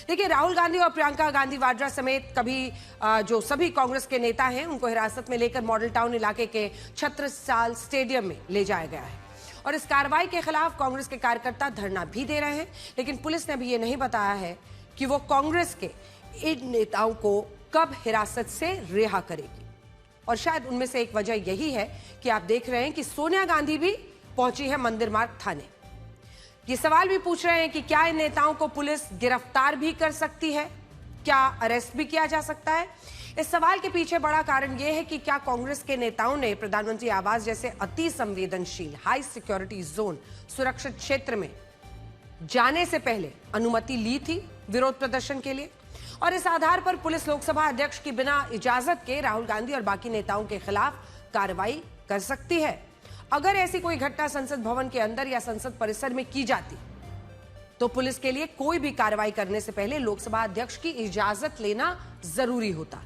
देखिए, राहुल गांधी और प्रियंका गांधी वाड्रा समेत जो सभी कांग्रेस के नेता हैं उनको हिरासत में लेकर मॉडल टाउन इलाके के छत्रसाल स्टेडियम में ले जाया गया है और इस कार्रवाई के खिलाफ कांग्रेस के कार्यकर्ता धरना भी दे रहे हैं। लेकिन पुलिस ने अभी ये नहीं बताया है कि वो कांग्रेस के इन नेताओं को कब हिरासत से रिहा करेगी। और शायद उनमें से एक वजह यही है कि आप देख रहे हैं कि सोनिया गांधी भी पहुंची है मंदिर मार्ग थाने। ये सवाल भी पूछ रहे हैं कि क्या इन नेताओं को पुलिस गिरफ्तार भी कर सकती है, क्या अरेस्ट भी किया जा सकता है। इस सवाल के पीछे बड़ा कारण यह है कि क्या कांग्रेस के नेताओं ने प्रधानमंत्री आवास जैसे अति संवेदनशील हाई सिक्योरिटी जोन सुरक्षित क्षेत्र में जाने से पहले अनुमति ली थी विरोध प्रदर्शन के लिए, और इस आधार पर पुलिस लोकसभा अध्यक्ष की बिना इजाजत के राहुल गांधी और बाकी नेताओं के खिलाफ कार्रवाई कर सकती है। अगर ऐसी कोई घटना संसद भवन के अंदर या संसद परिसर में की जाती तो पुलिस के लिए कोई भी कार्रवाई करने से पहले लोकसभा अध्यक्ष की इजाजत लेना जरूरी होता।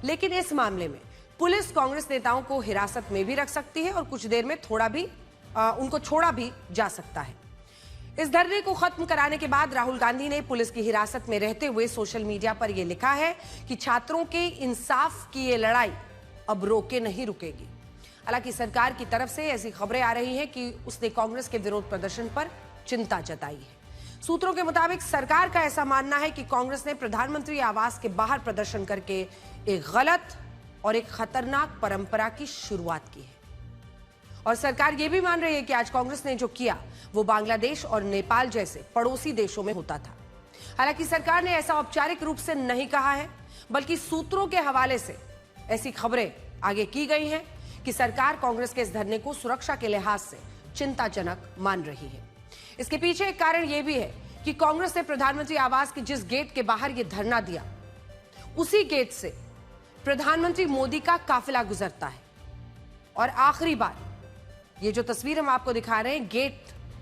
लेकिन इस मामले में पुलिस कांग्रेस नेताओं को हिरासत में भी रख सकती है और कुछ देर में उनको छोड़ा भी जा सकता है। इस धरने को खत्म कराने के बाद राहुल गांधी ने पुलिस की हिरासत में रहते हुए सोशल मीडिया पर यह लिखा है कि छात्रों के इंसाफ की ये लड़ाई अब रोके नहीं रुकेगी। हालांकि सरकार की तरफ से ऐसी खबरें आ रही हैं कि उसने कांग्रेस के विरोध प्रदर्शन पर चिंता जताई है। सूत्रों के मुताबिक सरकार का ऐसा मानना है कि कांग्रेस ने प्रधानमंत्री आवास के बाहर प्रदर्शन करके एक गलत और एक खतरनाक परंपरा की शुरुआत की है। और सरकार यह भी मान रही है कि आज कांग्रेस ने जो किया वो बांग्लादेश और नेपाल जैसे पड़ोसी देशों में होता था। हालांकि सरकार ने ऐसा औपचारिक रूप से नहीं कहा है, बल्कि सूत्रों के हवाले से ऐसी खबरें आगे की गई हैं कि सरकार कांग्रेस के इस धरने को सुरक्षा के लिहाज से चिंताजनक मान रही है। इसके पीछे एक कारण यह भी है कि कांग्रेस ने प्रधानमंत्री आवास के जिस गेट के बाहर यह धरना दिया, उसी गेट से प्रधानमंत्री मोदी का काफिला गुजरता है। और आखिरी बार ये जो तस्वीर हम आपको दिखा रहे हैं,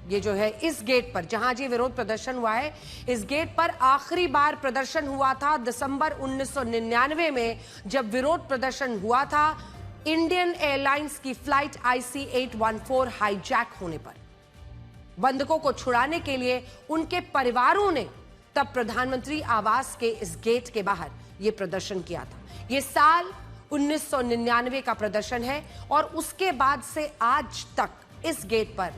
ये जो है इस गेट पर जहां ये विरोध प्रदर्शन हुआ है, इस गेट पर आखिरी बार प्रदर्शन हुआ था दिसंबर 1999 में, जब विरोध प्रदर्शन हुआ था इंडियन एयरलाइंस की फ्लाइट IC 814 हाईजैक होने पर। बंधकों को छुड़ाने के लिए उनके परिवारों ने तब प्रधानमंत्री आवास के इस गेट के बाहर यह प्रदर्शन किया था। यह साल 1999 का प्रदर्शन है और उसके बाद से आज तक इस गेट पर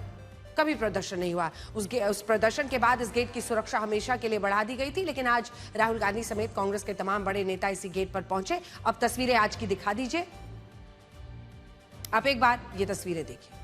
कभी प्रदर्शन नहीं हुआ। उस प्रदर्शन के बाद इस गेट की सुरक्षा हमेशा के लिए बढ़ा दी गई थी। लेकिन आज राहुल गांधी समेत कांग्रेस के तमाम बड़े नेता इसी गेट पर पहुंचे। अब तस्वीरें आज की दिखा दीजिए, आप एक बार ये तस्वीरें देखिए।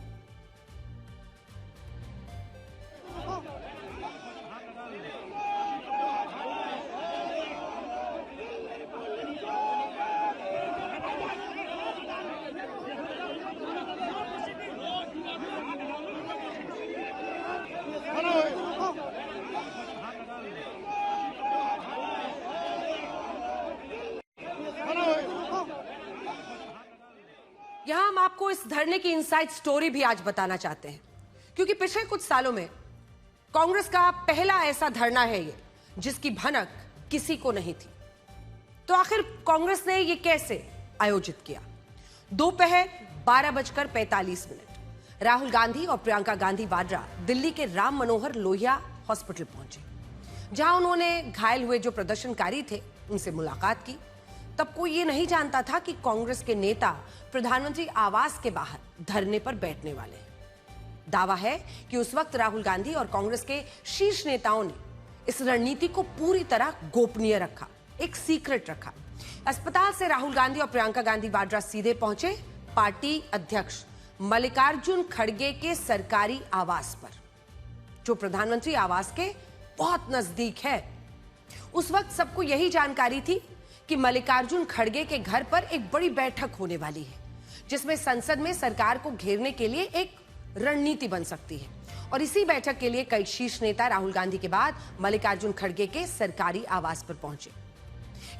यहां हम आपको इस धरने की इनसाइड स्टोरी भी आज बताना चाहते हैं, क्योंकि पिछले कुछ सालों में कांग्रेस का पहला ऐसा धरना है ये जिसकी भनक किसी को नहीं थी। तो आखिर कांग्रेस ने ये कैसे आयोजित किया? दोपहर 12:45 राहुल गांधी और प्रियंका गांधी वाड्रा दिल्ली के राम मनोहर लोहिया हॉस्पिटल पहुंचे, जहां उन्होंने घायल हुए जो प्रदर्शनकारी थे उनसे मुलाकात की। तब कोई ये नहीं जानता था कि कांग्रेस के नेता प्रधानमंत्री आवास के बाहर धरने पर बैठने वाले हैं। दावा है कि उस वक्त राहुल गांधी और कांग्रेस के शीर्ष नेताओं ने इस रणनीति को पूरी तरह गोपनीय रखा, एक सीक्रेट रखा। अस्पताल से राहुल गांधी और प्रियंका गांधी वाड्रा सीधे पहुंचे पार्टी अध्यक्ष मल्लिकार्जुन खड़गे के सरकारी आवास पर, जो प्रधानमंत्री आवास के बहुत नजदीक है। उस वक्त सबको यही जानकारी थी कि मल्लिकार्जुन खड़गे के घर पर एक बड़ी बैठक होने वाली है, जिसमें संसद में सरकार को घेरने के लिए एक रणनीति बन सकती है। और इसी बैठक के लिए कई शीर्ष नेता राहुल गांधी के बाद मल्लिकार्जुन खड़गे के सरकारी आवास पर पहुंचे।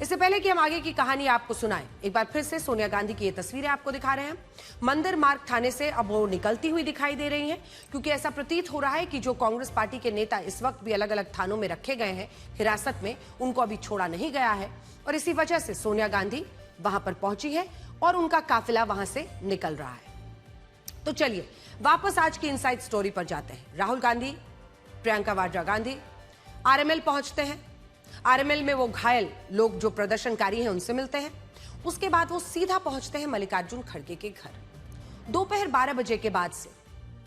इससे पहले कि हम आगे की कहानी आपको सुनाएं, एक बार फिर से सोनिया गांधी की ये तस्वीरें आपको दिखा रहे हैं। मंदिर मार्ग थाने से अब वो निकलती हुई दिखाई दे रही हैं, क्योंकि ऐसा प्रतीत हो रहा है कि जो कांग्रेस पार्टी के नेता इस वक्त भी अलग अलग थानों में रखे गए हैं हिरासत में, उनको अभी छोड़ा नहीं गया है। और इसी वजह से सोनिया गांधी वहां पर पहुंची है और उनका काफिला वहां से निकल रहा है। तो चलिए वापस आज की इनसाइड स्टोरी पर जाते हैं। राहुल गांधी, प्रियंका वाड्रा गांधी RML पहुंचते हैं। आरएमएल में वो घायल लोग जो प्रदर्शनकारी हैं उनसे मिलते हैं। उसके बाद वो सीधा पहुंचते हैं मल्लिकार्जुन खड़गे के घर। दोपहर 12 बजे के बाद से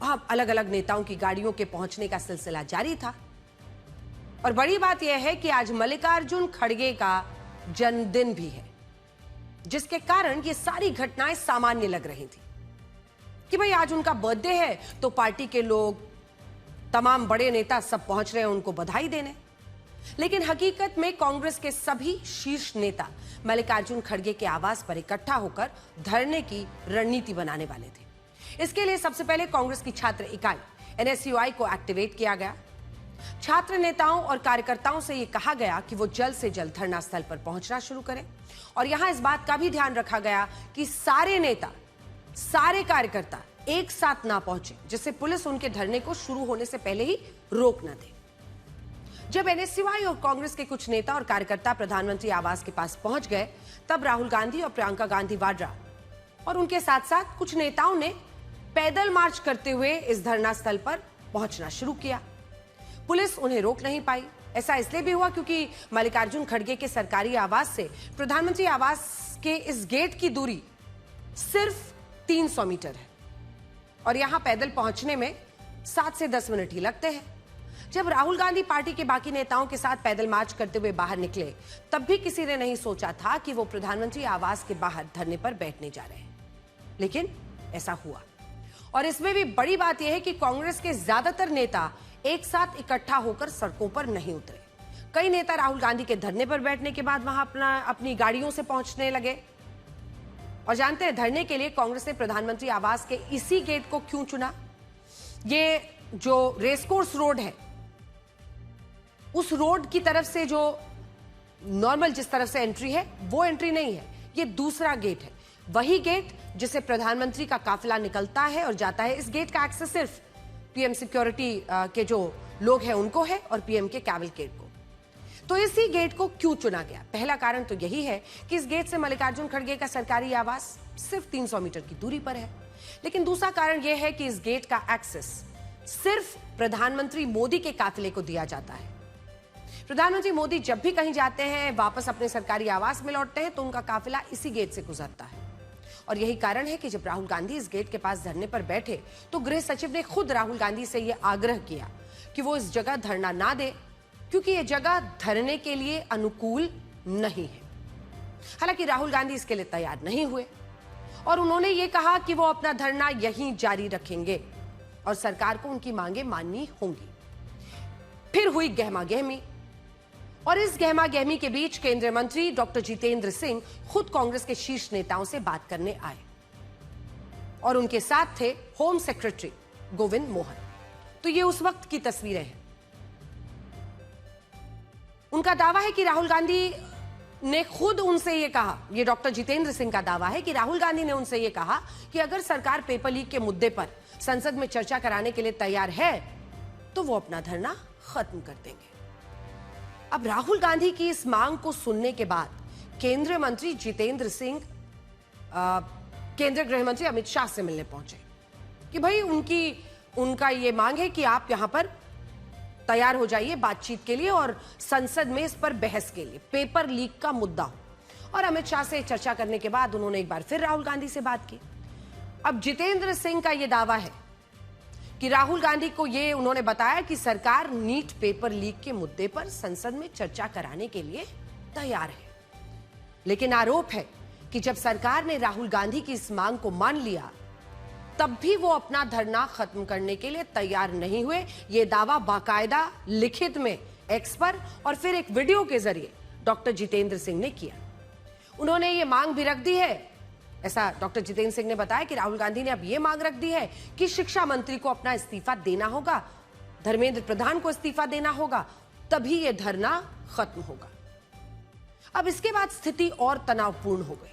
वहां अलग अलग नेताओं की गाड़ियों के पहुंचने का सिलसिला जारी था। और बड़ी बात यह है कि आज मल्लिकार्जुन खड़गे का जन्मदिन भी है, जिसके कारण ये सारी घटनाएं सामान्य लग रही थी कि भाई आज उनका बर्थडे है तो पार्टी के लोग, तमाम बड़े नेता सब पहुंच रहे हैं उनको बधाई देने। लेकिन हकीकत में कांग्रेस के सभी शीर्ष नेता मल्लिकार्जुन खड़गे के आवास पर इकट्ठा होकर धरने की रणनीति बनाने वाले थे। इसके लिए सबसे पहले कांग्रेस की छात्र इकाई एनएसयूआई को एक्टिवेट किया गया। छात्र नेताओं और कार्यकर्ताओं से यह कहा गया कि वो जल्द से जल्द धरना स्थल पर पहुंचना शुरू करें। और यहां इस बात का भी ध्यान रखा गया कि सारे नेता, सारे कार्यकर्ता एक साथ ना पहुंचे, जिससे पुलिस उनके धरने को शुरू होने से पहले ही रोक न दे। जब एनएसयूआई और कांग्रेस के कुछ नेता और कार्यकर्ता प्रधानमंत्री आवास के पास पहुंच गए, तब राहुल गांधी और प्रियंका गांधी वाड्रा और उनके साथ साथ कुछ नेताओं ने पैदल मार्च करते हुए इस धरना स्थल पर पहुंचना शुरू किया। पुलिस उन्हें रोक नहीं पाई। ऐसा इसलिए भी हुआ क्योंकि मल्लिकार्जुन खड़गे के सरकारी आवास से प्रधानमंत्री आवास के इस गेट की दूरी सिर्फ 300 मीटर है और यहां पैदल पहुंचने में 7 से 10 मिनट ही लगते हैं। जब राहुल गांधी पार्टी के बाकी नेताओं के साथ पैदल मार्च करते हुए बाहर निकले, तब भी किसी ने नहीं सोचा था कि वो प्रधानमंत्री आवास के बाहर धरने पर बैठने जा रहे हैं, लेकिन ऐसा हुआ। और इसमें भी बड़ी बात यह है कि कांग्रेस के ज्यादातर नेता एक साथ इकट्ठा होकर सड़कों पर नहीं उतरे। कई नेता राहुल गांधी के धरने पर बैठने के बाद वहां अपनी गाड़ियों से पहुंचने लगे। और जानते हैं धरने के लिए कांग्रेस ने प्रधानमंत्री आवास के इसी गेट को क्यों चुना? ये जो रेसकोर्स रोड है, उस रोड की तरफ से जो नॉर्मल जिस तरफ से एंट्री है, वो एंट्री नहीं है, ये दूसरा गेट है। वही गेट जिसे प्रधानमंत्री का काफिला निकलता है और जाता है। इस गेट का एक्सेस सिर्फ पीएम सिक्योरिटी के जो लोग हैं उनको है और पीएम के कैवलकेड को। तो इसी गेट को क्यों चुना गया? पहला कारण तो यही है कि इस गेट से मल्लिकार्जुन खड़गे का सरकारी आवास सिर्फ 300 मीटर की दूरी पर है। लेकिन दूसरा कारण यह है कि इस गेट का एक्सेस सिर्फ प्रधानमंत्री मोदी के काफिले को दिया जाता है। प्रधानमंत्री मोदी जब भी कहीं जाते हैं, वापस अपने सरकारी आवास में लौटते हैं, तो उनका काफिला इसी गेट से गुजरता है। और यही कारण है कि जब राहुल गांधी इस गेट के पास धरने पर बैठे, तो गृह सचिव ने खुद राहुल गांधी से यह आग्रह किया कि वो इस जगह धरना ना दे, क्योंकि यह जगह धरने के लिए अनुकूल नहीं है। हालांकि राहुल गांधी इसके लिए तैयार नहीं हुए और उन्होंने ये कहा कि वो अपना धरना यहीं जारी रखेंगे और सरकार को उनकी मांगे माननी होंगी। फिर हुई गहमागहमी और इस गहमागहमी के बीच केंद्रीय मंत्री डॉक्टर जितेंद्र सिंह खुद कांग्रेस के शीर्ष नेताओं से बात करने आए और उनके साथ थे होम सेक्रेटरी गोविंद मोहन। तो ये उस वक्त की तस्वीरें हैं। उनका दावा है कि राहुल गांधी ने खुद उनसे यह कहा, यह डॉक्टर जितेंद्र सिंह का दावा है कि राहुल गांधी ने उनसे यह कहा कि अगर सरकार पेपर लीक के मुद्दे पर संसद में चर्चा कराने के लिए तैयार है तो वो अपना धरना खत्म कर देंगे। अब राहुल गांधी की इस मांग को सुनने के बाद केंद्रीय मंत्री जितेंद्र सिंह केंद्रीय गृह मंत्री अमित शाह से मिलने पहुंचे कि भाई उनका ये मांग है कि आप यहां पर तैयार हो जाइए बातचीत के लिए और संसद में इस पर बहस के लिए, पेपर लीक का मुद्दा हो। और अमित शाह से चर्चा करने के बाद उन्होंने एक बार फिर राहुल गांधी से बात की। अब जितेंद्र सिंह का यह दावा है कि राहुल गांधी को यह उन्होंने बताया कि सरकार नीट पेपर लीक के मुद्दे पर संसद में चर्चा कराने के लिए तैयार है। लेकिन आरोप है कि जब सरकार ने राहुल गांधी की इस मांग को मान लिया, तब भी वो अपना धरना खत्म करने के लिए तैयार नहीं हुए। ये दावा बाकायदा लिखित में एक्स पर और फिर एक वीडियो के जरिए डॉक्टर जितेंद्र सिंह ने किया। उन्होंने ये मांग भी रख दी है, ऐसा डॉक्टर जितेंद्र सिंह ने बताया कि राहुल गांधी ने अब ये मांग रख दी है कि शिक्षा मंत्री को अपना इस्तीफा देना होगा, धर्मेंद्र प्रधान को इस्तीफा देना होगा, तभी यह धरना खत्म होगा। अब इसके बाद स्थिति और तनावपूर्ण हो गई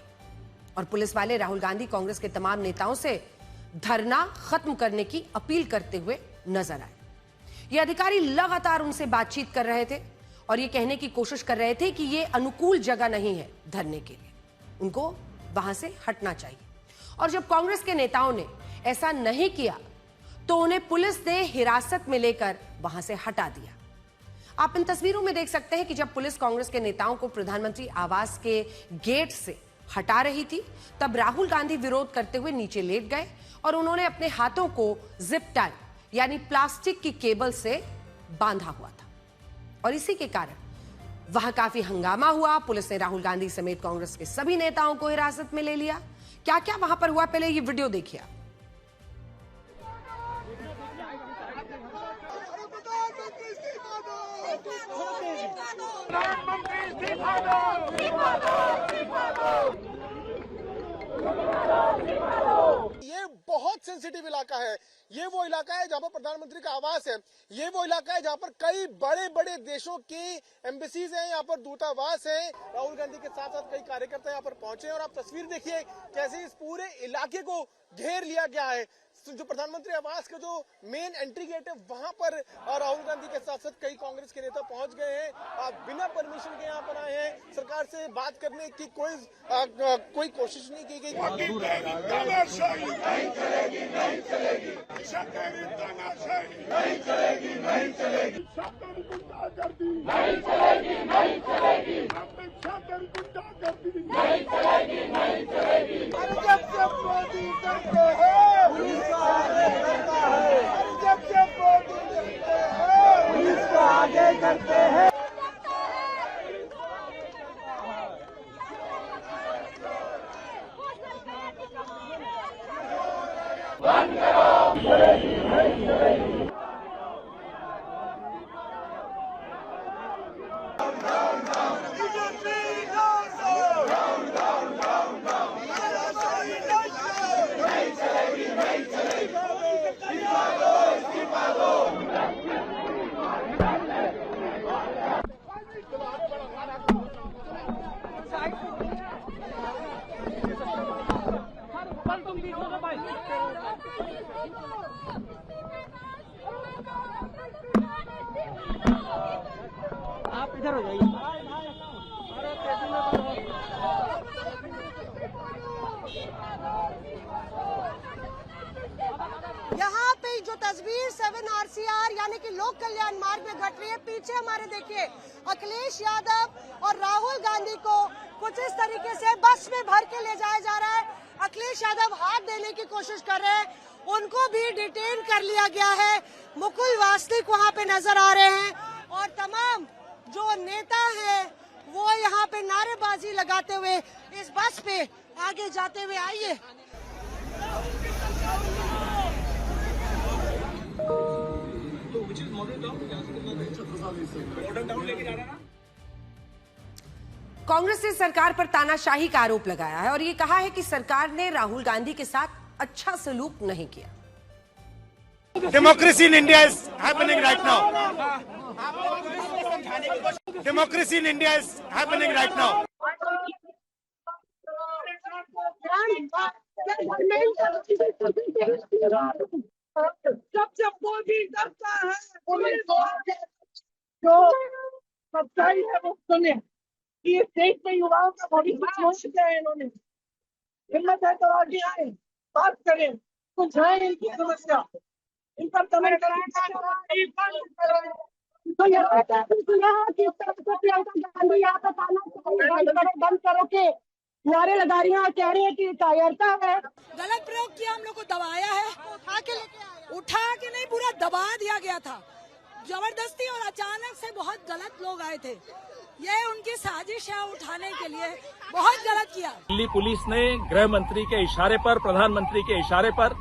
और पुलिस वाले राहुल गांधी कांग्रेस के तमाम नेताओं से धरना खत्म करने की अपील करते हुए नजर आए। ये अधिकारी लगातार उनसे बातचीत कर रहे थे और ये कहने की कोशिश कर रहे थे कि ये अनुकूल जगह नहीं है धरने के लिए, उनको वहां से हटना चाहिए। और जब कांग्रेस के नेताओं ने ऐसा नहीं किया तो उन्हें पुलिस ने हिरासत में लेकर वहां से हटा दिया। आप इन तस्वीरों में देख सकते हैं कि जब पुलिस कांग्रेस के नेताओं को प्रधानमंत्री आवास के गेट से हटा रही थी, तब राहुल गांधी विरोध करते हुए नीचे लेट गए और उन्होंने अपने हाथों को जिप टाई यानी प्लास्टिक की केबल से बांधा हुआ था और इसी के कारण वहां काफी हंगामा हुआ। पुलिस ने राहुल गांधी समेत कांग्रेस के सभी नेताओं को हिरासत में ले लिया। क्या क्या वहां पर हुआ, पहले ये वीडियो देखिए। ये बहुत सेंसिटिव इलाका है। ये वो इलाका है जहाँ पर प्रधानमंत्री का आवास है। ये वो इलाका है जहाँ पर कई बड़े बड़े देशों की एम्बेसीज हैं, यहाँ पर दूतावास हैं। राहुल गांधी के साथ साथ कई कार्यकर्ता यहाँ पर पहुंचे हैं और आप तस्वीर देखिए कैसे इस पूरे इलाके को घेर लिया गया है। जो प्रधानमंत्री आवास का जो मेन एंट्री गेट है वहां पर राहुल गांधी के साथ साथ कई कांग्रेस के नेता पहुंच गए हैं। बिना परमिशन के यहाँ पर आए हैं। सरकार से बात करने की कोई कोशिश नहीं की गई। आप इधर हो जाइए। यहाँ पे जो तस्वीर 7 RCR यानी कि लोक कल्याण मार्ग में घट रही है, पीछे हमारे देखिए अखिलेश यादव और राहुल गांधी को कुछ इस तरीके से बस में भर के ले जाया जा रहा है। अखिलेश यादव हाथ देने की कोशिश कर रहे हैं, उनको भी डिटेन कर लिया गया है। मुकुल वासनिक वहाँ पे नजर आ रहे हैं और तमाम जो नेता हैं वो यहाँ पे नारेबाजी लगाते हुए इस बस पे आगे जाते हुए। आइए कांग्रेस ने सरकार पर तानाशाही का आरोप लगाया है और ये कहा है कि सरकार ने राहुल गांधी के साथ अच्छा सलूक नहीं किया। Democracy in India is happening right now. Democracy in India is happening right now. जब मोदी डरता है पुलिस जो सच्चाई है वो सुने कि इस देश में युवाओं का भविष्य छोड़ दिया है। इन्होंने हिम्मत है तो आगे आए, बात करें, सुलझाएं इनकी समस्या, इन पर कमेंट बंद करो के नारे लगा रही हैं, कह रही है कि कायरता है। गलत प्रयोग किया, हम लोग को दबाया है, उठा के लेके आया। उठा के नहीं, पूरा दबा दिया गया था जबरदस्ती और अचानक से। बहुत गलत लोग आए थे, ये उनकी साजिश है उठाने के लिए, बहुत गलत किया। दिल्ली पुलिस ने गृह मंत्री के इशारे पर, प्रधानमंत्री के इशारे पर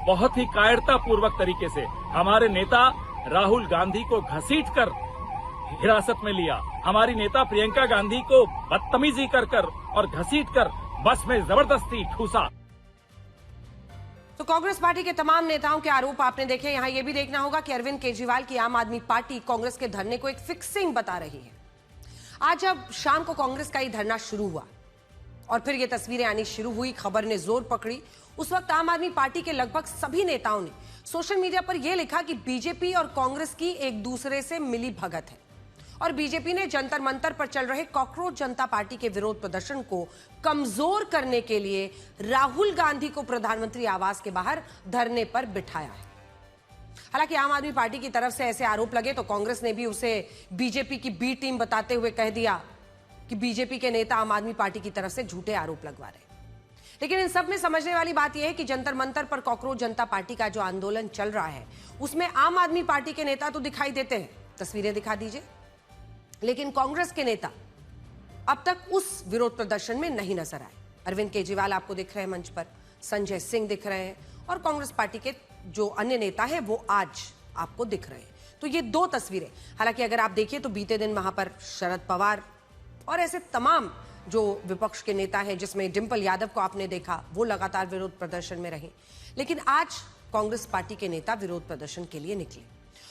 बहुत ही कायरता पूर्वक तरीके से हमारे नेता राहुल गांधी को घसीटकर हिरासत में लिया। हमारी नेता प्रियंका गांधी को बदतमीजी कर और घसीटकर बस में जबरदस्ती ठूसा। तो कांग्रेस पार्टी के तमाम नेताओं के आरोप आपने देखे। यहाँ ये भी देखना होगा कि अरविंद केजरीवाल की आम आदमी पार्टी कांग्रेस के धरने को एक फिक्सिंग बता रही है। आज जब शाम को कांग्रेस का ये धरना शुरू हुआ और फिर ये तस्वीरें आनी शुरू हुई, खबर ने जोर पकड़ी, उस वक्त आम आदमी पार्टी के लगभग सभी नेताओं ने सोशल मीडिया पर यह लिखा कि बीजेपी और कांग्रेस की एक दूसरे से मिली भगत है और बीजेपी ने जंतर मंतर पर चल रहे कॉकरोच जनता पार्टी के विरोध प्रदर्शन को कमजोर करने के लिए राहुल गांधी को प्रधानमंत्री आवास के बाहर धरने पर बिठाया है। हालांकि आम आदमी पार्टी की तरफ से ऐसे आरोप लगे तो कांग्रेस ने भी उसे बीजेपी की बी टीम बताते हुए कह दिया कि बीजेपी के नेता आम आदमी पार्टी की तरफ से झूठे आरोप लगवा रहे हैं। लेकिन इन सब में समझने वाली बात यह है कि जंतर मंतर पर कॉकरोच जनता पार्टी का जो आंदोलन चल रहा है उसमें आम आदमी पार्टी के नेता तो दिखाई देते हैं, तस्वीरें दिखा दीजिए, लेकिन कांग्रेस के नेता अब तक उस विरोध प्रदर्शन में नहीं नजर आए। अरविंद केजरीवाल आपको दिख रहे हैं मंच पर, संजय सिंह दिख रहे हैं और कांग्रेस पार्टी के जो अन्य नेता हैं वो आज आपको दिख रहे हैं। तो ये दो तस्वीरें, हालांकि अगर आप देखिए तो बीते दिन वहां पर शरद पवार और ऐसे तमाम जो विपक्ष के नेता हैं, जिसमें डिंपल यादव को आपने देखा, वो लगातार विरोध प्रदर्शन में रहे। लेकिन आज कांग्रेस पार्टी के नेता विरोध प्रदर्शन के लिए निकले।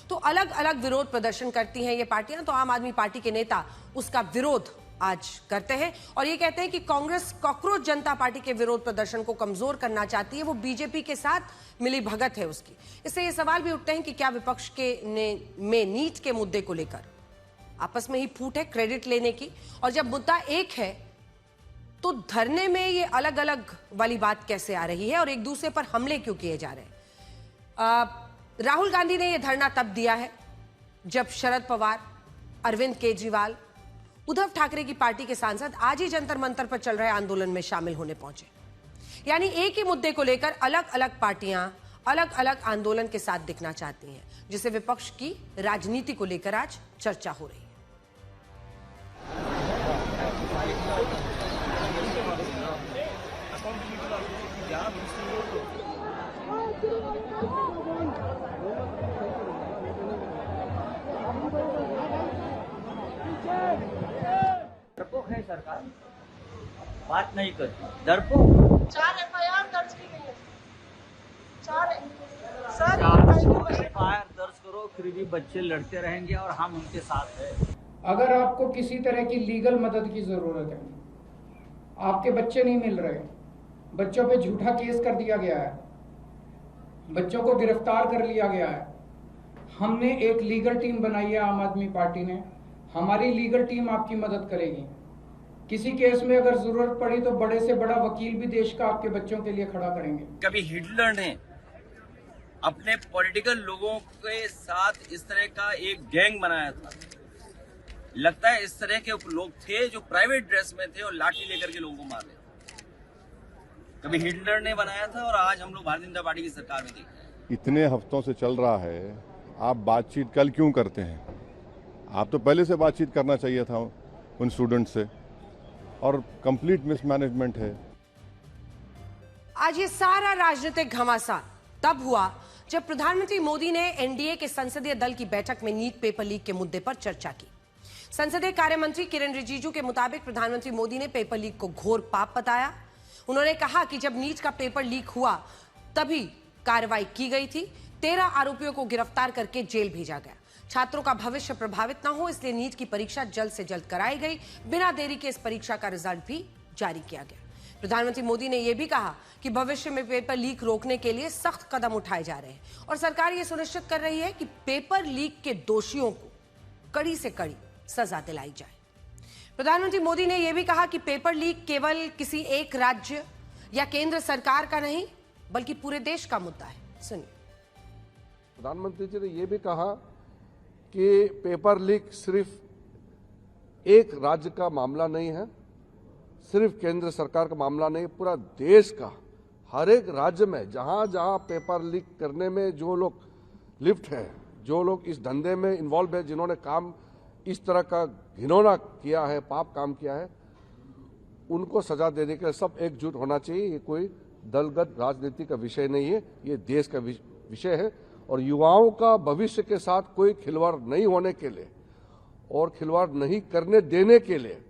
तो अलग अलग विरोध प्रदर्शन करती हैं ये पार्टियां, तो आम आदमी पार्टी के नेता उसका विरोध आज करते हैं और ये कहते हैं कि कांग्रेस कॉकरोच जनता पार्टी के विरोध प्रदर्शन को कमजोर करना चाहती है, वो बीजेपी के साथ मिली भगत है उसकी। इससे ये सवाल भी उठते हैं कि क्या विपक्ष में नीट के मुद्दे को लेकर आपस में ही फूट है क्रेडिट लेने की, और जब मुद्दा एक है तो धरने में ये अलग अलग वाली बात कैसे आ रही है और एक दूसरे पर हमले क्यों किए जा रहे हैं। राहुल गांधी ने यह धरना तब दिया है जब शरद पवार, अरविंद केजरीवाल, उद्धव ठाकरे की पार्टी के सांसद आज ही जंतर मंतर पर चल रहे आंदोलन में शामिल होने पहुंचे। यानी एक ही मुद्दे को लेकर अलग अलग पार्टियां अलग अलग आंदोलन के साथ दिखना चाहती हैं, जिसे विपक्ष की राजनीति को लेकर आज चर्चा हो रही है। डरपोक है सरकार, बात नहीं करती, डरपोक। 4 FIR दर्ज की गई है। 4 सर FIR दर्ज करो, फिर भी बच्चे लड़ते रहेंगे और हम उनके साथ हैं। अगर आपको किसी तरह की लीगल मदद की जरूरत है, आपके बच्चे नहीं मिल रहे, बच्चों पे झूठा केस कर दिया गया है, बच्चों को गिरफ्तार कर लिया गया है, हमने एक लीगल टीम बनाई है आम आदमी पार्टी ने, हमारी लीगल टीम आपकी मदद करेगी। किसी केस में अगर जरूरत पड़ी तो बड़े से बड़ा वकील भी देश का आपके बच्चों के लिए खड़ा करेंगे। कभी हिटलर ने अपने पॉलिटिकल लोगों के साथ इस तरह का एक गैंग बनाया था। लगता है इस तरह के लोग थे जो प्राइवेट ड्रेस में थे और लाठी लेकर के लोगों को मार रहे थे। कभी हिटलर ने बनाया था और आज हम लोग भारतीय जनता पार्टी की सरकार में देख रहे हैं। इतने हफ्तों से चल रहा है, आप बातचीत कल क्यों करते हैं? आप तो पहले से बातचीत करना चाहिए था उन स्टूडेंट से, और कंप्लीट मिसमैनेजमेंट है। आज ये सारा राजनीतिक घमासान तब हुआ जब प्रधानमंत्री मोदी ने एनडीए के संसदीय दल की बैठक में नीट पेपर लीक के मुद्दे पर चर्चा की। संसदीय कार्य मंत्री किरेन रिजिजू के मुताबिक प्रधानमंत्री मोदी ने पेपर लीक को घोर पाप बताया। उन्होंने कहा कि जब नीट का पेपर लीक हुआ तभी कार्रवाई की गई थी, 13 आरोपियों को गिरफ्तार करके जेल भेजा गया। छात्रों का भविष्य प्रभावित न हो इसलिए नीट की परीक्षा जल्द से जल्द कराई गई। बिना देरी के इस परीक्षा का रिजल्ट भी जारी किया गया। प्रधानमंत्री मोदी ने यह भी कहा कि भविष्य में पेपर लीक रोकने के लिए सख्त कदम उठाए जा रहे हैं और सरकार यह सुनिश्चित कर रही है कि पेपर लीक के दोषियों को कड़ी से कड़ी सजा दिलाई जाए। प्रधानमंत्री मोदी ने यह भी कहा कि पेपर लीक केवल किसी एक राज्य या केंद्र सरकार का नहीं बल्कि पूरे देश का मुद्दा है। सुनिए। प्रधानमंत्री जी ने यह भी कहा कि पेपर लीक सिर्फ एक राज्य का मामला नहीं है, सिर्फ केंद्र सरकार का मामला नहीं, पूरा देश का हर एक राज्य में जहां जहां पेपर लीक करने में जो लोग लिप्त हैं, जो लोग इस धंधे में इन्वॉल्व है, जिन्होंने काम इस तरह का घिनौना किया है, पाप काम किया है, उनको सजा देने के लिए सब एकजुट होना चाहिए। ये कोई दलगत राजनीति का विषय नहीं है, ये देश का विषय है और युवाओं का भविष्य के साथ कोई खिलवाड़ नहीं होने के लिए और खिलवाड़ नहीं करने देने के लिए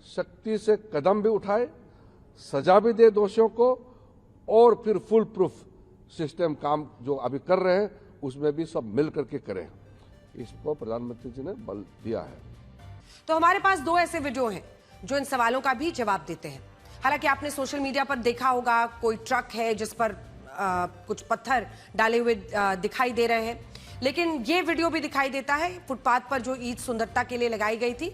सख्ती से कदम भी उठाए, सजा भी दे दोषियों को और फिर फुल प्रूफ सिस्टम काम जो अभी कर रहे हैं उसमें भी सब मिल करके करें। इसको प्रधानमंत्री जी ने बल दिया है। तो हमारे पास दो ऐसे वीडियो हैं जो इन सवालों का भी जवाब देते हैं। हालांकि आपने सोशल मीडिया पर देखा होगा, कोई ट्रक है जिस पर कुछ पत्थर डाले हुए दिखाई दे रहे हैं, लेकिन ये वीडियो भी दिखाई देता है फुटपाथ पर जो ईंट सुंदरता के लिए लगाई गई थी,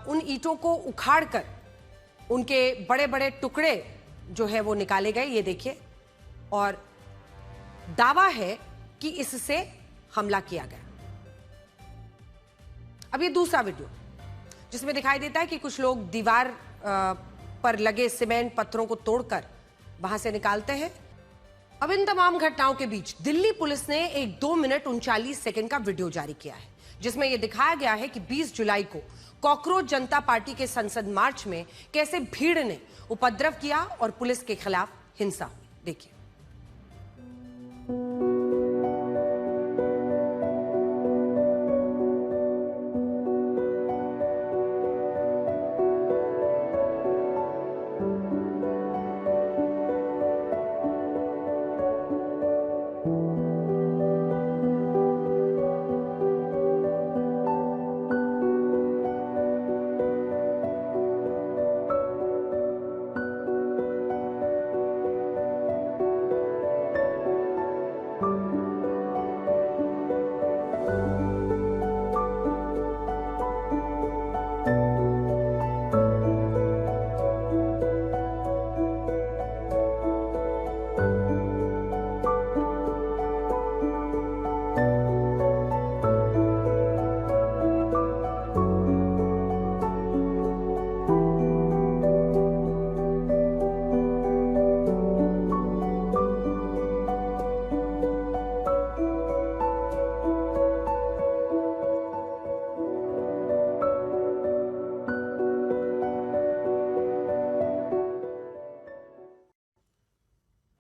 उन ईंटों को उखाड़कर उनके बड़े बड़े टुकड़े जो है वो निकाले गए। ये देखिए, और दावा है कि इससे हमला किया गया। अब ये दूसरा वीडियो जिसमें दिखाई देता है कि कुछ लोग दीवार पर लगे सीमेंट पत्थरों को तोड़कर वहां से निकालते हैं। अब इन तमाम घटनाओं के बीच दिल्ली पुलिस ने एक 2 मिनट 39 सेकंड का वीडियो जारी किया है, जिसमें यह दिखाया गया है कि 20 जुलाई को कॉकरोच जनता पार्टी के संसद मार्च में कैसे भीड़ ने उपद्रव किया और पुलिस के खिलाफ हिंसा हुई। देखिए।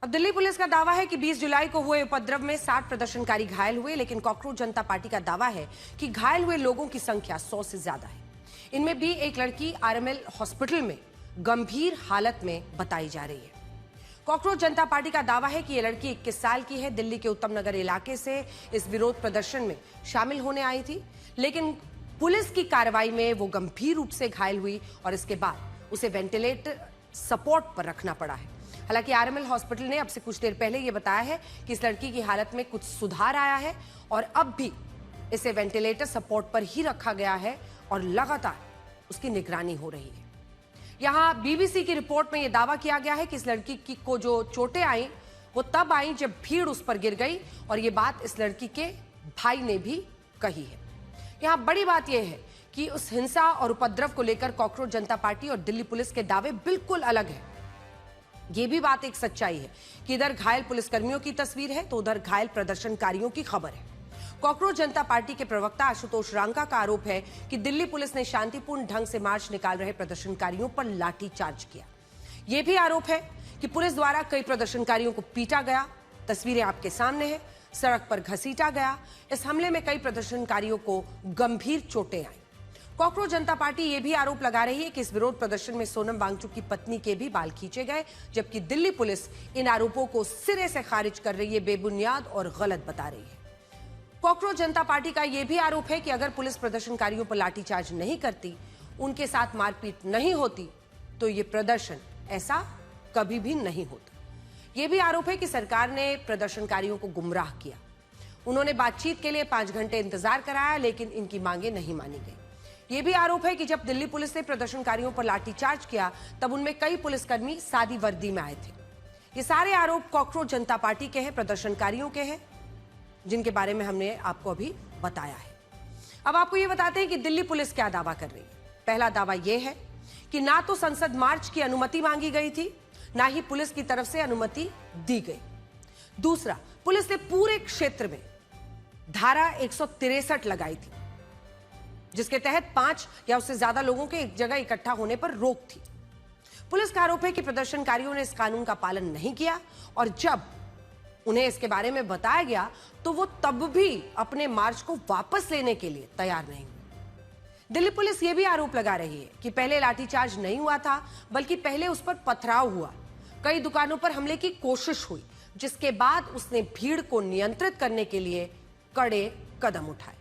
अब दिल्ली पुलिस का दावा है कि 20 जुलाई को हुए उपद्रव में 60 प्रदर्शनकारी घायल हुए, लेकिन कॉकरोच जनता पार्टी का दावा है कि घायल हुए लोगों की संख्या 100 से ज्यादा है। इनमें भी एक लड़की आरएमएल हॉस्पिटल में गंभीर हालत में बताई जा रही है। कॉकरोच जनता पार्टी का दावा है कि यह लड़की 21 साल की है, दिल्ली के उत्तम नगर इलाके से इस विरोध प्रदर्शन में शामिल होने आई थी, लेकिन पुलिस की कार्रवाई में वो गंभीर रूप से घायल हुई और इसके बाद उसे वेंटिलेटर सपोर्ट पर रखना पड़ा है। हालांकि आरएमएल हॉस्पिटल ने अब से कुछ देर पहले यह बताया है कि इस लड़की की हालत में कुछ सुधार आया है और अब भी इसे वेंटिलेटर सपोर्ट पर ही रखा गया है और लगातार उसकी निगरानी हो रही है। यहां बीबीसी की रिपोर्ट में यह दावा किया गया है कि इस लड़की को जो चोटें आई वो तब आई जब भीड़ उस पर गिर गई और ये बात इस लड़की के भाई ने भी कही है। यहां बड़ी बात यह है कि उस हिंसा और उपद्रव को लेकर कॉकरोच जनता पार्टी और दिल्ली पुलिस के दावे बिल्कुल अलग है। ये भी बात एक सच्चाई है कि इधर घायल पुलिसकर्मियों की तस्वीर है तो उधर घायल प्रदर्शनकारियों की खबर है। कॉकरोच जनता पार्टी के प्रवक्ता आशुतोष रांका का आरोप है कि दिल्ली पुलिस ने शांतिपूर्ण ढंग से मार्च निकाल रहे प्रदर्शनकारियों पर लाठीचार्ज किया। यह भी आरोप है कि पुलिस द्वारा कई प्रदर्शनकारियों को पीटा गया। तस्वीरें आपके सामने हैं, सड़क पर घसीटा गया। इस हमले में कई प्रदर्शनकारियों को गंभीर चोटें आई। कॉकरोच जनता पार्टी यह भी आरोप लगा रही है कि इस विरोध प्रदर्शन में सोनम वांगचुक की पत्नी के भी बाल खींचे गए, जबकि दिल्ली पुलिस इन आरोपों को सिरे से खारिज कर रही है, बेबुनियाद और गलत बता रही है। कॉकरोच जनता पार्टी का यह भी आरोप है कि अगर पुलिस प्रदर्शनकारियों पर लाठीचार्ज नहीं करती, उनके साथ मारपीट नहीं होती, तो ये प्रदर्शन ऐसा कभी भी नहीं होता। यह भी आरोप है कि सरकार ने प्रदर्शनकारियों को गुमराह किया। उन्होंने बातचीत के लिए 5 घंटे इंतजार कराया, लेकिन इनकी मांगे नहीं मानी गई। यह भी आरोप है कि जब दिल्ली पुलिस ने प्रदर्शनकारियों पर लाठीचार्ज किया, तब उनमें कई पुलिसकर्मी सादी वर्दी में आए थे। ये सारे आरोप कॉकरोच जनता पार्टी के हैं, प्रदर्शनकारियों के हैं, जिनके बारे में हमने आपको अभी बताया है। अब आपको यह बताते हैं कि दिल्ली पुलिस क्या दावा कर रही है। पहला दावा यह है कि ना तो संसद मार्च की अनुमति मांगी गई थी, ना ही पुलिस की तरफ से अनुमति दी गई। दूसरा, पुलिस ने पूरे क्षेत्र में धारा 163 लगाई थी, जिसके तहत 5 या उससे ज्यादा लोगों के एक जगह इकट्ठा होने पर रोक थी। पुलिस का आरोप है कि प्रदर्शनकारियों ने इस कानून का पालन नहीं किया और जब उन्हें इसके बारे में बताया गया तो वो तब भी अपने मार्च को वापस लेने के लिए तैयार नहीं हुए। दिल्ली पुलिस यह भी आरोप लगा रही है कि पहले लाठीचार्ज नहीं हुआ था, बल्कि पहले उस पर पथराव हुआ। कई दुकानों पर हमले की कोशिश हुई, जिसके बाद उसने भीड़ को नियंत्रित करने के लिए कड़े कदम उठाए।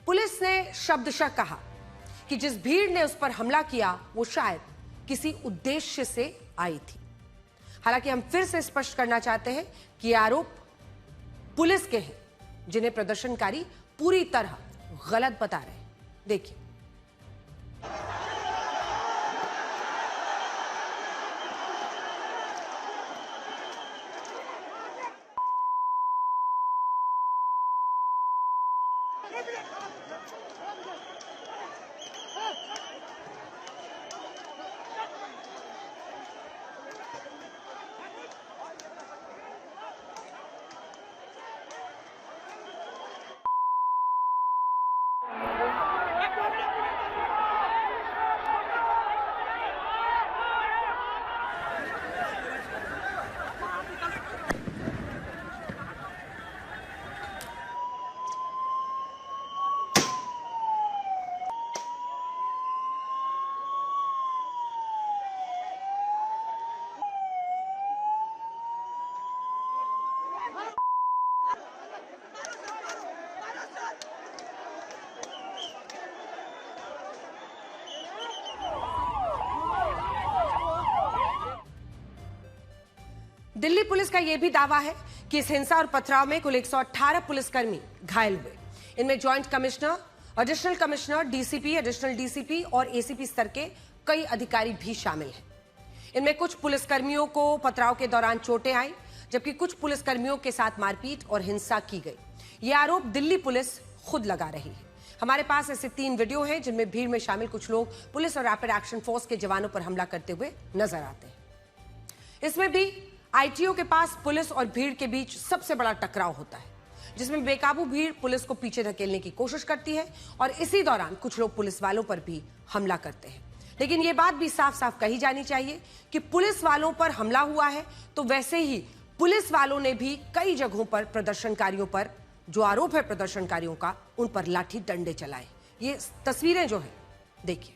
पुलिस ने शब्दशः कहा कि जिस भीड़ ने उस पर हमला किया वो शायद किसी उद्देश्य से आई थी। हालांकि हम फिर से स्पष्ट करना चाहते हैं कि ये आरोप पुलिस के हैं, जिन्हें प्रदर्शनकारी पूरी तरह गलत बता रहे हैं। देखिए। दिल्ली पुलिस का यह भी दावा है कि इस हिंसा और पथराव में कुल 118 पुलिसकर्मी घायल हुए। इनमें joint commissioner, additional commissioner, DCP, additional DCP और एसीपी स्तर के कई अधिकारी भी शामिल हैं। इनमें कुछ पुलिसकर्मियों को पथराव के दौरान चोटें आई, जबकि कुछ पुलिसकर्मियों के साथ मारपीट और हिंसा की गई। ये आरोप दिल्ली पुलिस खुद लगा रही है। हमारे पास ऐसे 3 वीडियो हैं जिनमें भीड़ में शामिल कुछ लोग पुलिस और रैपिड एक्शन फोर्स के जवानों पर हमला करते हुए नजर आते हैं। इसमें भी आईटीओ के पास पुलिस और भीड़ के बीच सबसे बड़ा टकराव होता है, जिसमें बेकाबू भीड़ पुलिस को पीछे धकेलने की कोशिश करती है और इसी दौरान कुछ लोग पुलिस वालों पर भी हमला करते हैं। लेकिन यह बात भी साफ साफ कही जानी चाहिए कि पुलिस वालों पर हमला हुआ है तो वैसे ही पुलिस वालों ने भी कई जगहों पर प्रदर्शनकारियों पर, जो आरोप है प्रदर्शनकारियों का, उन पर लाठी डंडे चलाए। ये तस्वीरें जो है देखिए।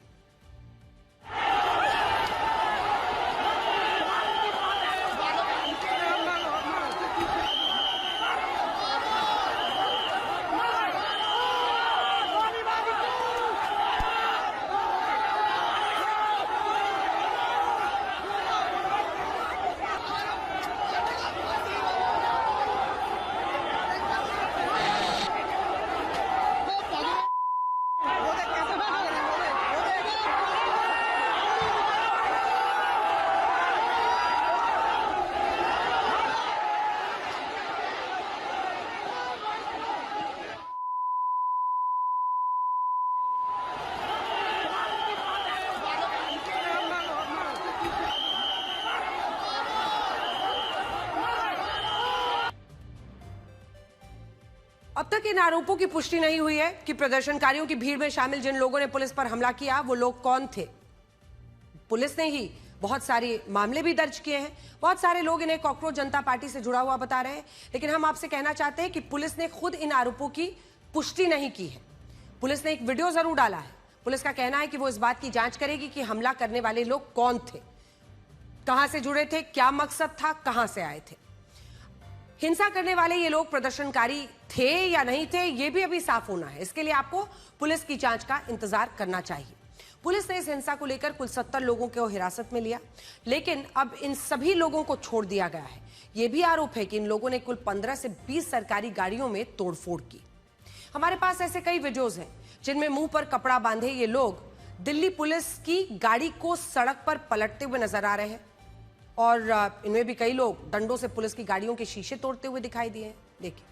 अब तक इन आरोपों की पुष्टि नहीं हुई है कि प्रदर्शनकारियों की भीड़ में शामिल जिन लोगों ने पुलिस पर हमला किया वो लोग कौन थे। पुलिस ने ही बहुत सारे मामले भी दर्ज किए हैं। बहुत सारे लोग इन्हें कॉकरोच जनता पार्टी से जुड़ा हुआ बता रहे हैं, लेकिन हम आपसे कहना चाहते हैं कि पुलिस ने खुद इन आरोपों की पुष्टि नहीं की है। पुलिस ने एक वीडियो जरूर डाला है। पुलिस का कहना है कि वो इस बात की जांच करेगी कि हमला करने वाले लोग कौन थे, कहां से जुड़े थे, क्या मकसद था, कहां से आए थे। हिंसा करने वाले ये लोग प्रदर्शनकारी थे या नहीं थे, ये भी अभी साफ होना है। इसके लिए आपको पुलिस की जांच का इंतजार करना चाहिए। पुलिस ने इस हिंसा को लेकर कुल 70 लोगों को हिरासत में लिया, लेकिन अब इन सभी लोगों को छोड़ दिया गया है। यह भी आरोप है कि इन लोगों ने कुल 15 से 20 सरकारी गाड़ियों में तोड़फोड़ की। हमारे पास ऐसे कई वीडियोज हैं जिनमें मुंह पर कपड़ा बांधे ये लोग दिल्ली पुलिस की गाड़ी को सड़क पर पलटते हुए नजर आ रहे हैं और इनमें भी कई लोग डंडों से पुलिस की गाड़ियों के शीशे तोड़ते हुए दिखाई दिए हैं। देखिए।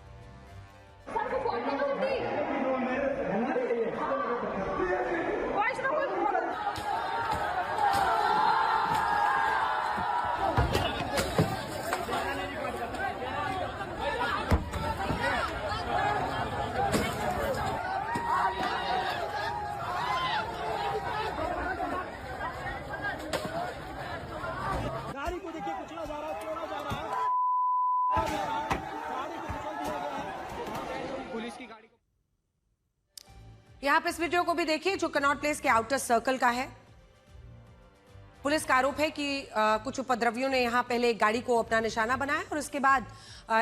गाड़ी को देखिए, कुचला जा रहा है, तोड़ा जा रहा है, गाड़ी को कुचल दिया गया है। पुलिस की गाड़ी को यहां पर इस वीडियो को भी देखिए जो कनॉट प्लेस के आउटर सर्कल का है। पुलिस का आरोप है कि कुछ उपद्रवियों ने यहां पहले एक गाड़ी को अपना निशाना बनाया और उसके बाद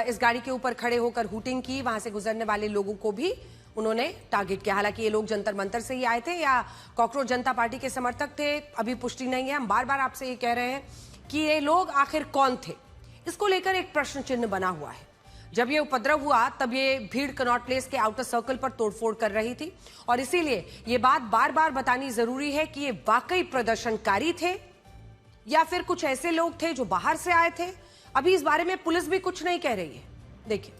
इस गाड़ी के ऊपर खड़े होकर हूटिंग की। वहां से गुजरने वाले लोगों को भी उन्होंने टारगेट किया। हालांकि ये लोग जंतर मंतर से ही आए थे या कॉकरोच जनता पार्टी के समर्थक थे, अभी पुष्टि नहीं है। हम बार बार आपसे ये कह रहे हैं कि ये लोग आखिर कौन थे, इसको लेकर एक प्रश्न चिन्ह बना हुआ है। जब ये उपद्रव हुआ तब ये भीड़ कनॉट प्लेस के आउटर सर्कल पर तोड़फोड़ कर रही थी और इसीलिए ये बात बार बार बतानी जरूरी है कि ये वाकई प्रदर्शनकारी थे या फिर कुछ ऐसे लोग थे जो बाहर से आए थे। अभी इस बारे में पुलिस भी कुछ नहीं कह रही है। देखिए,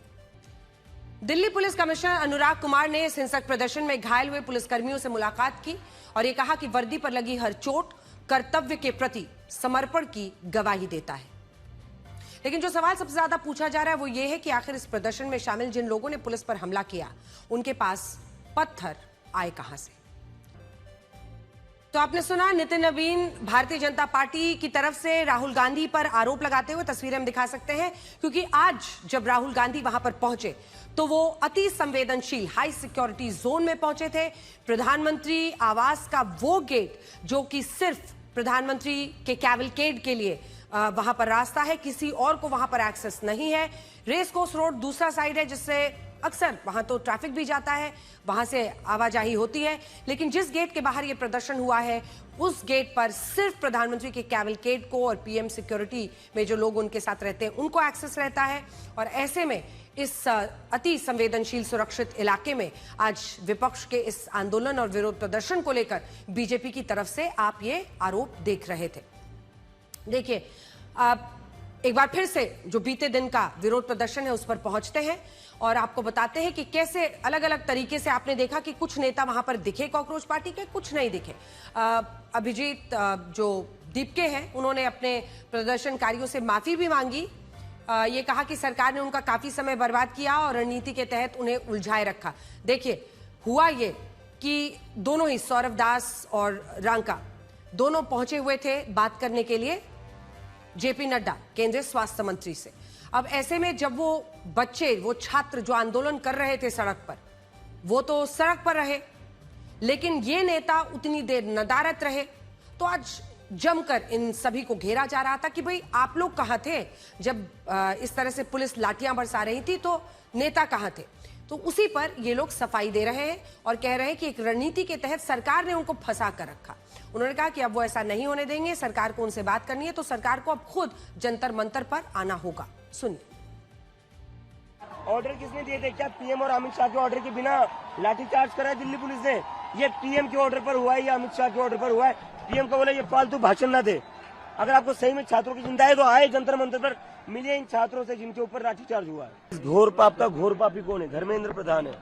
दिल्ली पुलिस कमिश्नर अनुराग कुमार ने इस हिंसक प्रदर्शन में घायल हुए पुलिसकर्मियों से मुलाकात की और ये कहा कि वर्दी पर लगी हर चोट कर्तव्य के प्रति समर्पण की गवाही देता है। लेकिन जो सवाल सबसे ज्यादा पूछा जा रहा है वो ये है कि आखिर इस प्रदर्शन में शामिल जिन लोगों ने पुलिस पर हमला किया उनके पास पत्थर आए कहां से। तो आपने सुना, नितिन नवीन भारतीय जनता पार्टी की तरफ से राहुल गांधी पर आरोप लगाते हुए तस्वीरें हम दिखा सकते हैं, क्योंकि आज जब राहुल गांधी वहां पर पहुंचे तो वो अति संवेदनशील हाई सिक्योरिटी जोन में पहुंचे थे। प्रधानमंत्री आवास का वो गेट जो कि सिर्फ प्रधानमंत्री के कैवलकेड के लिए वहां पर रास्ता है, किसी और को वहां पर एक्सेस नहीं है। रेस कोर्स रोड दूसरा साइड है जिससे अक्सर वहां तो ट्रैफिक भी जाता है, वहां से आवाजाही होती है। लेकिन जिस गेट के बाहर ये प्रदर्शन हुआ है उस गेट पर सिर्फ प्रधानमंत्री के कैवलकेड को और पीएम सिक्योरिटी में जो लोग उनके साथ रहते हैं उनको एक्सेस रहता है। और ऐसे में इस अति संवेदनशील सुरक्षित इलाके में आज विपक्ष के इस आंदोलन और विरोध प्रदर्शन को लेकर बीजेपी की तरफ से आप ये आरोप देख रहे थे। देखिए, एक बार फिर से जो बीते दिन का विरोध प्रदर्शन है उस पर पहुंचते हैं और आपको बताते हैं कि कैसे अलग अलग तरीके से आपने देखा कि कुछ नेता वहां पर दिखे कॉकरोच पार्टी के, कुछ नहीं दिखे। अभिजीत जो दीपके हैं उन्होंने अपने प्रदर्शनकारियों से माफी भी मांगी। ये कहा कि सरकार ने उनका काफी समय बर्बाद किया और रणनीति के तहत उन्हें उलझाए रखा। देखिए, हुआ ये कि दोनों ही सौरभ दास और रांका दोनों पहुंचे हुए थे बात करने के लिए जेपी नड्डा केंद्रीय स्वास्थ्य मंत्री से। अब ऐसे में जब वो बच्चे, वो छात्र जो आंदोलन कर रहे थे सड़क पर, वो तो सड़क पर रहे, लेकिन ये नेता उतनी देर नदारत रहे। तो आज जमकर इन सभी को घेरा जा रहा था कि भाई आप लोग कहां थे जब इस तरह से पुलिस लाठियां बरसा रही थी, तो नेता कहां थे। तो उसी पर ये लोग सफाई दे रहे हैं और कह रहे हैं कि एक रणनीति के तहत सरकार ने उनको फंसा कर रखा। उन्होंने कहा कि अब वो ऐसा नहीं होने देंगे, सरकार को उनसे बात करनी है तो सरकार को अब खुद जंतर मंतर पर आना होगा। सुनिए। ऑर्डर किसने दिए थे? क्या पीएम और अमित शाह के ऑर्डर के बिना लाठीचार्ज करा है दिल्ली पुलिस ने? ये पीएम के ऑर्डर पर हुआ है या अमित शाह के ऑर्डर पर हुआ है? पीएम को बोले ये फालतू भाषण ना दे। अगर आपको सही में छात्रों की चिंता है तो आए जंतर मंतर पर, मिलिए इन छात्रों से जिनके ऊपर लाठीचार्ज हुआ है। इस घोर पाप का घोर पापी कौन है? धर्मेंद्र प्रधान है।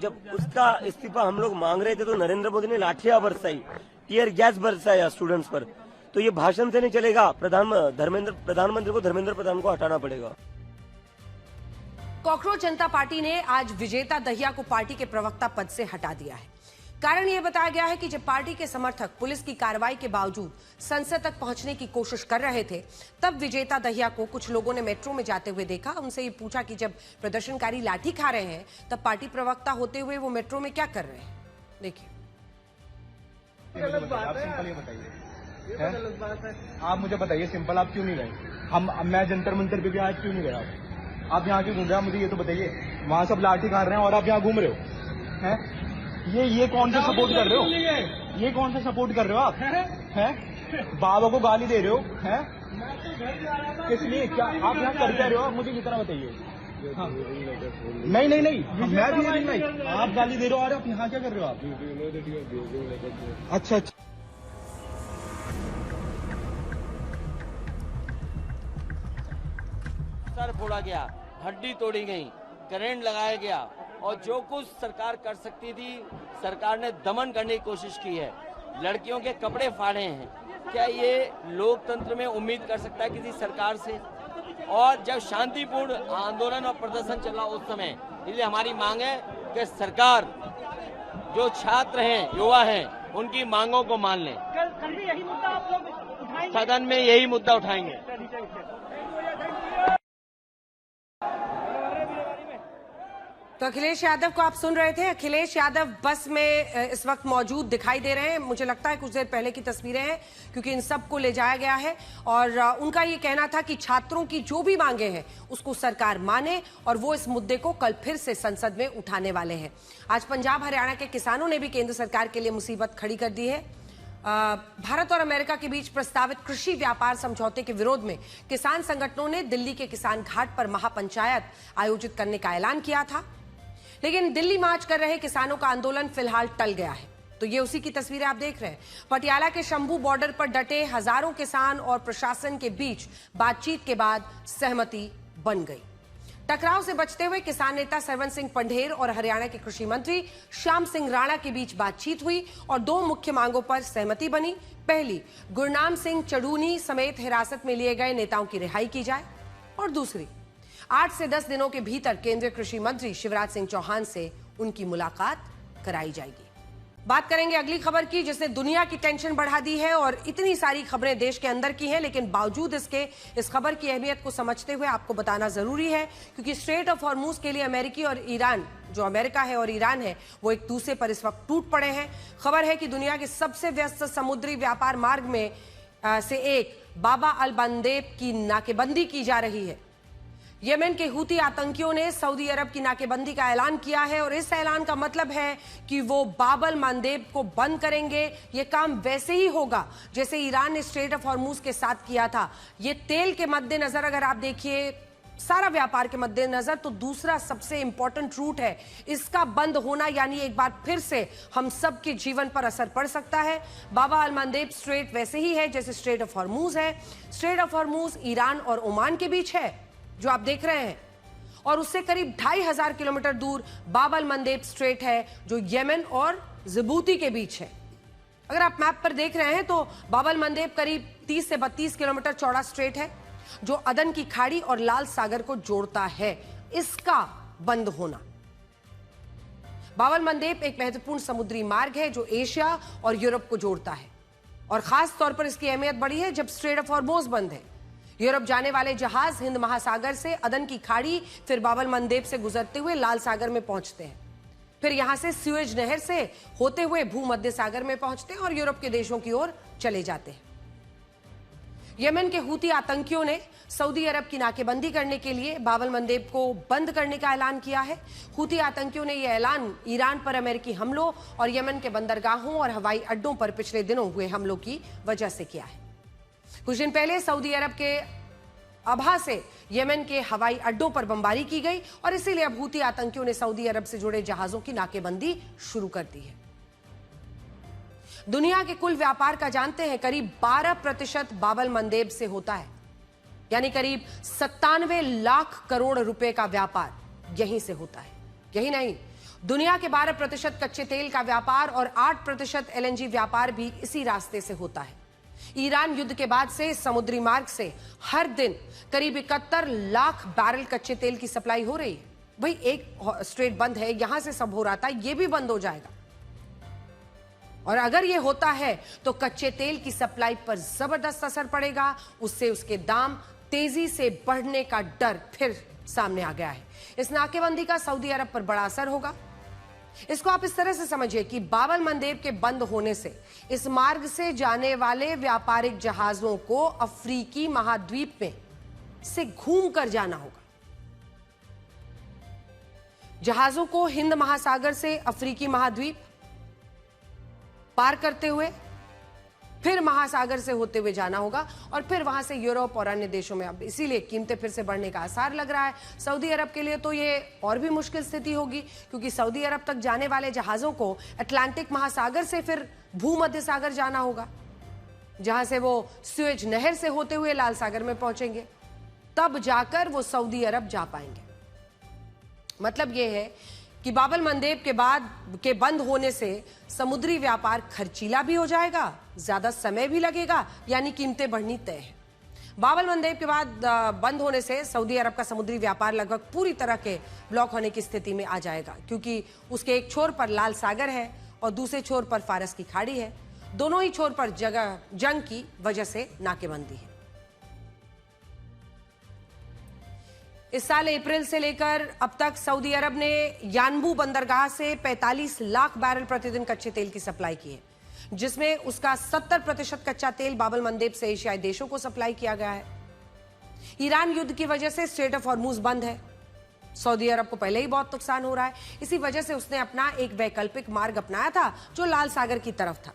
जब उसका इस्तीफा हम लोग मांग रहे थे तो नरेंद्र मोदी ने लाठियां बरसाई, टीयर गैस बरसाया स्टूडेंट्स पर। तो ये भाषण से नहीं चलेगा। प्रधानमंत्री को धर्मेंद्र प्रधान को हटाना पड़ेगा। कॉकरोच जनता पार्टी ने आज विजेता दहिया को पार्टी के प्रवक्ता पद से हटा दिया है। कारण यह बताया गया है कि जब पार्टी के समर्थक पुलिस की कार्रवाई के बावजूद संसद तक पहुंचने की कोशिश कर रहे थे, तब विजेता दहिया को कुछ लोगों ने मेट्रो में जाते हुए देखा। उनसे ये पूछा कि जब प्रदर्शनकारी लाठी खा रहे हैं तब पार्टी प्रवक्ता होते हुए वो मेट्रो में क्या कर रहे हैं। देखिए, गलत बात है। आप मुझे बताइए, सिंपल, आप क्यों नहीं गए? मैं जंतर मंतर पे भी आज क्यों नहीं गया? आप यहाँ क्यों घूम रहे हैं? मुझे ये तो बताइए। वहाँ सब लाठी खा रहे हैं और आप यहाँ घूम रहे हो हैं? ये कौन सा सपोर्ट कर रहे हो? ये कौन सा सपोर्ट कर रहे हो आप? हैं? बाबा को गाली दे रहे हो? हैं? किस लिए? क्या आप यहाँ कर क्या रहे हो? आप मुझे कितना बताइए। हाँ। नहीं, मैं भी नहीं, आप गाली दे रहे हो और आप यहाँ क्या कर रहे हो? आप अच्छा। सर फोड़ा गया, हड्डी तोड़ी गई, करंट लगाया गया और जो कुछ सरकार कर सकती थी सरकार ने दमन करने की कोशिश की है। लड़कियों के कपड़े फाड़े हैं। क्या ये लोकतंत्र में उम्मीद कर सकता है किसी सरकार से? और जब शांतिपूर्ण आंदोलन और प्रदर्शन चल रहा उस समय, इसलिए हमारी मांग है कि सरकार जो छात्र हैं, युवा हैं, उनकी मांगों को मान लें। कल भी यही मुद्दा आप लोग उठाएंगे? सदन में यही मुद्दा उठाएंगे। तो अखिलेश यादव को आप सुन रहे थे। अखिलेश यादव बस में इस वक्त मौजूद दिखाई दे रहे हैं। मुझे लगता है कुछ देर पहले की तस्वीरें हैं, क्योंकि इन सबको ले जाया गया है और उनका ये कहना था कि छात्रों की जो भी मांगे हैं उसको सरकार माने और वो इस मुद्दे को कल फिर से संसद में उठाने वाले हैं। आज पंजाब हरियाणा के किसानों ने भी केंद्र सरकार के लिए मुसीबत खड़ी कर दी है। भारत और अमेरिका के बीच प्रस्तावित कृषि व्यापार समझौते के विरोध में किसान संगठनों ने दिल्ली के किसान घाट पर महापंचायत आयोजित करने का ऐलान किया था, लेकिन दिल्ली मार्च कर रहे किसानों का आंदोलन फिलहाल टल गया है। तो ये उसी की तस्वीरें आप देख रहे हैं। पटियाला के शंभू बॉर्डर पर डटे हजारों किसान और प्रशासन के बीच बातचीत के बाद सहमति बन गई। टकराव से बचते हुए किसान नेता सरवन सिंह पंढेर और हरियाणा के कृषि मंत्री श्याम सिंह राणा के बीच बातचीत हुई और दो मुख्य मांगों पर सहमति बनी। पहली, गुरनाम सिंह चढ़ूनी समेत हिरासत में लिए गए नेताओं की रिहाई की जाए और दूसरी, 8 से 10 दिनों के भीतर केंद्रीय कृषि मंत्री शिवराज सिंह चौहान से उनकी मुलाकात कराई जाएगी। बात करेंगे अगली खबर की, जिसने दुनिया की टेंशन बढ़ा दी है और इतनी सारी खबरें देश के अंदर की हैं, लेकिन बावजूद इसके इस खबर की अहमियत को समझते हुए आपको बताना जरूरी है, क्योंकि स्ट्रेट ऑफ हॉर्मूज के लिए अमेरिकी और ईरान, जो अमेरिका है और ईरान है, वो एक दूसरे पर इस वक्त टूट पड़े हैं। खबर है कि दुनिया के सबसे व्यस्त समुद्री व्यापार मार्ग में से एक बाबा अल बंदेब की नाकेबंदी की जा रही है। यमन के हूती आतंकियों ने सऊदी अरब की नाकेबंदी का ऐलान किया है और इस ऐलान का मतलब है कि वो बाब अल मंदेब को बंद करेंगे। ये काम वैसे ही होगा जैसे ईरान ने स्ट्रेट ऑफ हॉर्मूज के साथ किया था। ये तेल के मद्देनजर अगर आप देखिए, सारा व्यापार के मद्देनजर, तो दूसरा सबसे इंपॉर्टेंट रूट है। इसका बंद होना यानी एक बार फिर से हम सब के जीवन पर असर पड़ सकता है। बाब अल मंदेब स्ट्रेट वैसे ही है जैसे स्ट्रेट ऑफ हॉर्मूज है। स्ट्रेट ऑफ हॉर्मूज ईरान और ओमान के बीच है जो आप देख रहे हैं, और उससे करीब 2500 किलोमीटर दूर बाब अल मंदेब स्ट्रेट है जो यमन और जिबूती के बीच है। अगर आप मैप पर देख रहे हैं तो बाब अल मंदेब करीब 30 से 32 किलोमीटर चौड़ा स्ट्रेट है जो अदन की खाड़ी और लाल सागर को जोड़ता है। इसका बंद होना, बाब अल मंदेब एक महत्वपूर्ण समुद्री मार्ग है जो एशिया और यूरोप को जोड़ता है, और खास तौर पर इसकी अहमियत बढ़ी है जब स्ट्रेट ऑफ हॉर्मूज बंद है। यूरोप जाने वाले जहाज हिंद महासागर से अदन की खाड़ी फिर बाब अल मंदेब से गुजरते हुए लाल सागर में पहुंचते हैं, फिर यहां से सुएज नहर से होते हुए भूमध्य सागर में पहुंचते हैं और यूरोप के देशों की ओर चले जाते हैं। यमन के हूती आतंकियों ने सऊदी अरब की नाकेबंदी करने के लिए बाब अल मंदेब को बंद करने का ऐलान किया है। हूती आतंकियों ने यह ऐलान ईरान पर अमेरिकी हमलों और यमन के बंदरगाहों और हवाई अड्डों पर पिछले दिनों हुए हमलों की वजह से किया है। कुछ दिन पहले सऊदी अरब के अबहा से यमन के हवाई अड्डों पर बमबारी की गई और इसीलिए अब हूती आतंकियों ने सऊदी अरब से जुड़े जहाजों की नाकेबंदी शुरू कर दी है। दुनिया के कुल व्यापार का जानते हैं करीब 12% बाब अल मंदेब से होता है, यानी करीब 97 लाख करोड़ रुपए का व्यापार यहीं से होता है। यही नहीं, दुनिया के 12% कच्चे तेल का व्यापार और 8% LNG व्यापार भी इसी रास्ते से होता है। ईरान युद्ध के बाद से समुद्री मार्ग से हर दिन करीब 71 लाख बैरल कच्चे तेल की सप्लाई हो रही है। भाई एक स्ट्रेट बंद है, यहां से सब हो रहा था, यह भी बंद हो जाएगा, और अगर यह होता है तो कच्चे तेल की सप्लाई पर जबरदस्त असर पड़ेगा। उससे उसके दाम तेजी से बढ़ने का डर फिर सामने आ गया है। इस नाकेबंदी का सऊदी अरब पर बड़ा असर होगा। इसको आप इस तरह से समझिए कि बाब अल मंदेब के बंद होने से इस मार्ग से जाने वाले व्यापारिक जहाजों को अफ्रीकी महाद्वीप में से घूमकर जाना होगा। जहाजों को हिंद महासागर से अफ्रीकी महाद्वीप पार करते हुए फिर महासागर से होते हुए जाना होगा और फिर वहां से यूरोप और अन्य देशों में। अब इसीलिए कीमतें फिर से बढ़ने का आसार लग रहा है। सऊदी अरब के लिए तो ये और भी मुश्किल स्थिति होगी, क्योंकि सऊदी अरब तक जाने वाले जहाजों को अटलांटिक महासागर से फिर भूमध्य सागर जाना होगा, जहां से वो सुएज नहर से होते हुए लाल सागर में पहुंचेंगे, तब जाकर वो सऊदी अरब जा पाएंगे। मतलब ये है कि बाब अल मंदेब के बाद के बंद होने से समुद्री व्यापार खर्चीला भी हो जाएगा, ज्यादा समय भी लगेगा, यानी कीमतें बढ़नी तय है। बाब अल मंदेब के बाद बंद होने से सऊदी अरब का समुद्री व्यापार लगभग पूरी तरह के ब्लॉक होने की स्थिति में आ जाएगा, क्योंकि उसके एक छोर पर लाल सागर है और दूसरे छोर पर फारस की खाड़ी है। दोनों ही छोर पर जंग की वजह से नाकेबंदी है। इस साल अप्रैल से लेकर अब तक सऊदी अरब ने यानबू बंदरगाह से 45 लाख बैरल प्रतिदिन कच्चे तेल की सप्लाई की है, जिसमें उसका 70% कच्चा तेल बाब अल मंदेब से एशियाई देशों को सप्लाई किया गया है। ईरान युद्ध की वजह से स्ट्रेट ऑफ हॉर्मूज बंद है। सऊदी अरब को पहले ही बहुत नुकसान हो रहा है, इसी वजह से उसने अपना एक वैकल्पिक मार्ग अपनाया था जो लाल सागर की तरफ था।